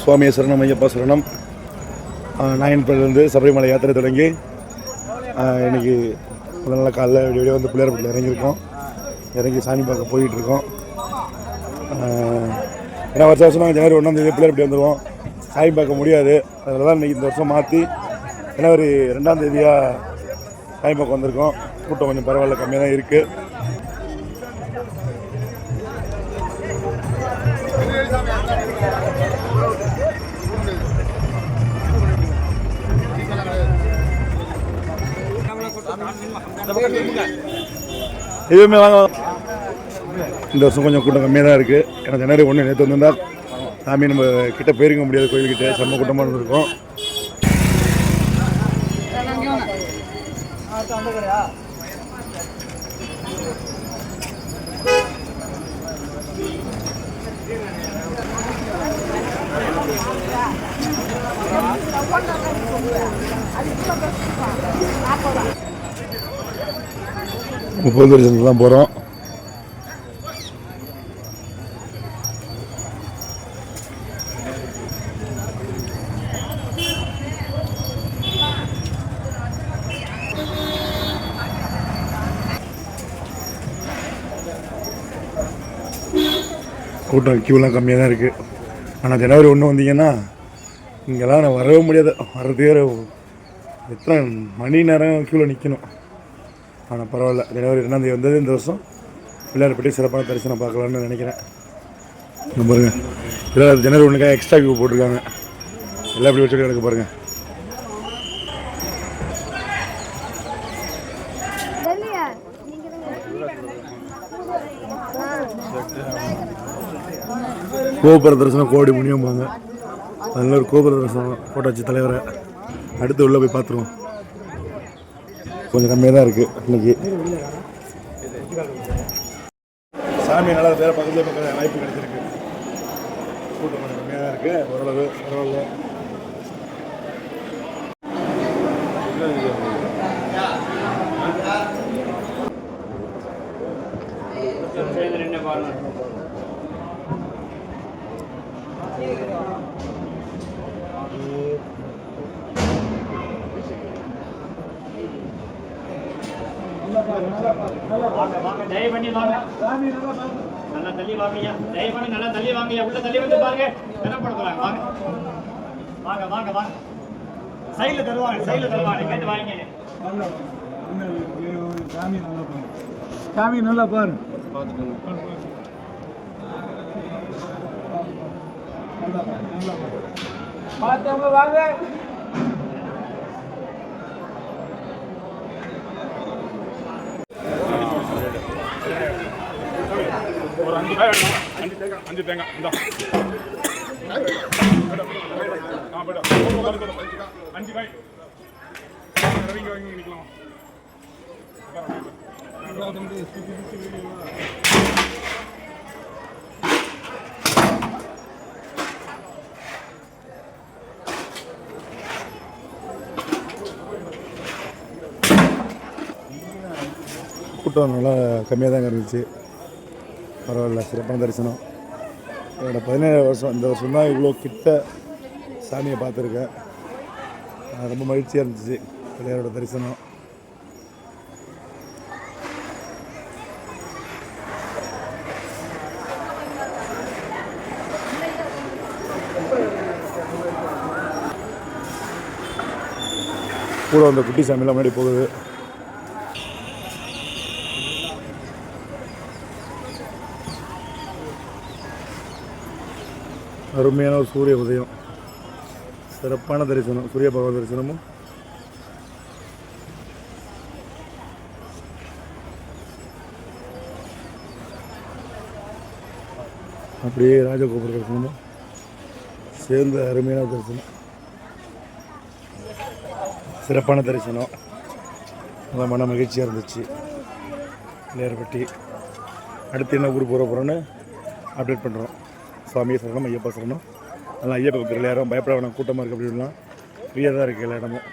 சுவாமியை சரணம் ஐயப்பா சரணம். நாயன்பேட்டிலேருந்து சபரிமலை யாத்திரை தொடங்கி இன்றைக்கி முதல் நாள் காலைல விடிய வந்து பிள்ளையார்பட்டியில் இறங்கியிருக்கோம். இறங்கி சாமி பார்க்க போயிட்டுருக்கோம். ஏன்னா வருஷம் நாங்கள் ஜனவரி 1ஆம் தேதி பிள்ளையார்பட்டி வந்துடுவோம். சாமி பார்க்க முடியாது. அதில் தான் இன்றைக்கி இந்த வருஷம் மாற்றி ஜனவரி 2ஆம் தேதியாக சாமி பார்க்க வந்திருக்கோம். கூட்டம் கொஞ்சம் பரவாயில்ல, கம்மியாக தான் இருக்குது. எதுவுமே வாங்க, இந்த வருஷம் கொஞ்சம் கூட்டம் கம்மியாக தான் இருக்குது. ஏன்னா ஜனவரி 1 நேற்று வந்திருந்தால் சாமி நம்ம கிட்ட போயிருக்க முடியாது. கோயில்கிட்ட செம்ம கூட்டமாக இருந்திருக்கும். முப்பது வருஷத்துக்கு தான் போகிறோம். கூட்டம் கியூலாம் கம்மியாக தான் இருக்குது. ஆனால் ஜனவரி 1 வந்தீங்கன்னா இங்கெல்லாம் நான் வரவே முடியாது. வர்றதுக்கே எத்தனை மணி நேரம் கியூவில் நிற்கணும். ஆனால் பரவாயில்ல, ஜனவரி 2ஆம் தேதி வந்தது இந்த வருஷம் பிள்ளையார்பட்டி சிறப்பான தரிசனம் பார்க்கலான்னு நினைக்கிறேன். பாருங்க, இதில் ஜனவரி 1க்காக எக்ஸ்ட்ரா கியூ போட்டிருக்காங்க. எல்லாம் இப்படி வச்சுட்டு கிடக்கு பாருங்கள். கோபுர தரிசனம் கோடி முனியம்பாங்க. அதில் ஒரு கோபுர தரிசனம் போட்டாச்சு தலைவரை. அடுத்து உள்ளே போய் பார்த்துருவோம். கொஞ்சம் கம்மியாக தான் இருக்குது இன்னைக்கு. சாமி நல்லா வேறு பக்கத்தில் பக்கம் வாய்ப்பு கிடைச்சிருக்கு. கூட்டம் கொஞ்சம் கம்மியாக தான் இருக்குது. ஓரளவு பரவாயில்ல. தயவு பண்ணி வாங்க, நல்லா தள்ளி வாங்கய்யா. தயவு பண்ணி நல்லா தள்ளி வாங்கய்யா. உள்ள தள்ளி வந்து பாருங்க, தினப்படுத்துறாங்க. வாங்க வாங்க வாங்க வாங்க. சைடுல தருவாங்க, சைடுல தருவாங்க. கேட்டு வாங்க. சாமி நல்லா பாரு. பார்த்தவங்க வாங்க. ஒரு 5 காய் வேணும். 5 தேங்காய் இந்தா. 5 காய் இறங்கி வாங்கி நிற்கலாம். கூட்டம் நல்லா கம்மியாக தாங்க இருந்துச்சு. பரவாயில்ல, சிறப்பான தரிசனம். என்னோட 17 வருஷம் இந்த வருஷம் தான் இவ்வளோ கிட்ட சாமியை பார்த்துருக்கேன். ரொம்ப மகிழ்ச்சியாக இருந்துச்சு பிள்ளையாரோட தரிசனம். கூட வந்த குட்டி சாமியெல்லாம் முன்னாடி போகுது. அருமையான ஒரு சூரிய உதயம், சிறப்பான தரிசனம். சூரிய பகவான் தரிசனமும் அப்படியே ராஜகோபுர தரிசனமும் சேர்ந்த அருமையான தரிசனம், சிறப்பான தரிசனம். நல்லா மன மகிழ்ச்சியாக இருந்துச்சு. பிள்ளையார்பட்டி அடுத்து என்ன ஊருக்கு போகிறோன்னு அப்டேட் பண்ணுறோம். சுவாமியை சரணம் ஐயப்பா சரணம். நல்லா ஐயப்பா பக்தர்கள் யாரும் பயப்பட வேணாம். கூட்டமாக இருக்குது அப்படின்னா ஃப்ரீயாக தான் இருக்குது எல்லா இடமும்.